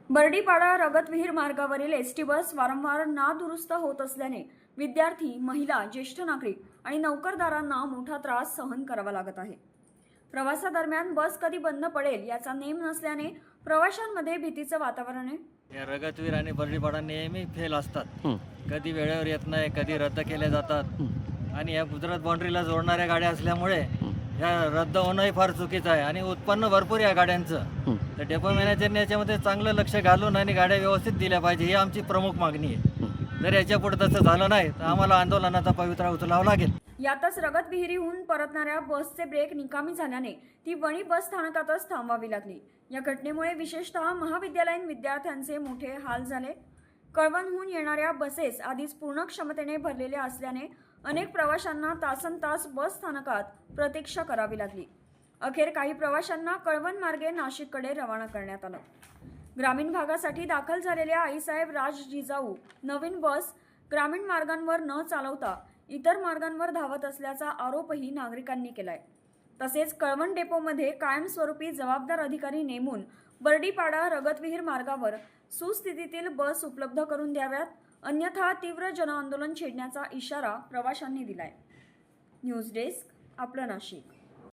बर्डीपाडा रगतविहीर मार्गावरील ST bus वारंवार नादुरुस्त होत असल्याने विद्यार्थी, महिला, ज्येष्ठ नागरिक आणि नोकरदारांना मोठा त्रास सहन करावा लागत आहे। प्रवासादरम्यान बस कधी बंद पडेल याचा नेम नसल्याने प्रवाशांमध्ये भीतीचं वातावरण आहे। या रगतवीर आणि बर्डीपाडा नेहमी फेल असतात। कधी वेळेवर येत नाही, कधी रद्द केले जातात आणि या गुजरात बाउंड्रीला जोडणाऱ्या गाड्या असल्यामुळे या रद्द होणंही फार चुकीचं आहे आणि उत्पन्न भरपूर या गाड्यांचं। तर डेपो मॅनेजरने याच्यामध्ये चांगलं लक्ष घालून आणि गाड्या व्यवस्थित दिल्या पाहिजे ही आमची प्रमुख मागणी आहे। जर याच्या पुढे तसं झालं नाही तर आम्हाला आंदोलनाचा पवित्रा उचलावा लागेल। यातच रगतविहिरीहून परतणाऱ्या बसचे ब्रेक निकामी झाल्याने ती वणी बस स्थानकातच थांबवावी लागली। या घटनेमुळे विशेषतः महाविद्यालयीन विद्यार्थ्यांचे मोठे हाल झाले। कळवणहून येणाऱ्या बसेस आधीच पूर्ण क्षमतेने भरलेल्या असल्याने अनेक प्रवाशांना तासनतास बस स्थानकात प्रतीक्षा करावी लागली। अखेर काही प्रवाशांना कळवण मार्गे नाशिककडे रवाना करण्यात आलं। ग्रामीण भागासाठी दाखल झालेल्या आईसाहेब राज जिजाऊ नवीन बस ग्रामीण मार्गांवर न चालवता इतर मार्गांवर धावत असल्याचा आरोपही नागरिकांनी केलाय। तसेच कळवण डेपोमध्ये कायमस्वरूपी जबाबदार अधिकारी नेमून बर्डीपाडा रगतविहीर मार्गावर सुस्थितीतील बस उपलब्ध करून द्याव्यात, अन्यथा तीव्र जनआंदोलन छेडण्याचा इशारा प्रवाशांनी दिलाय। न्यूज डेस्क, आपलं नाशिक।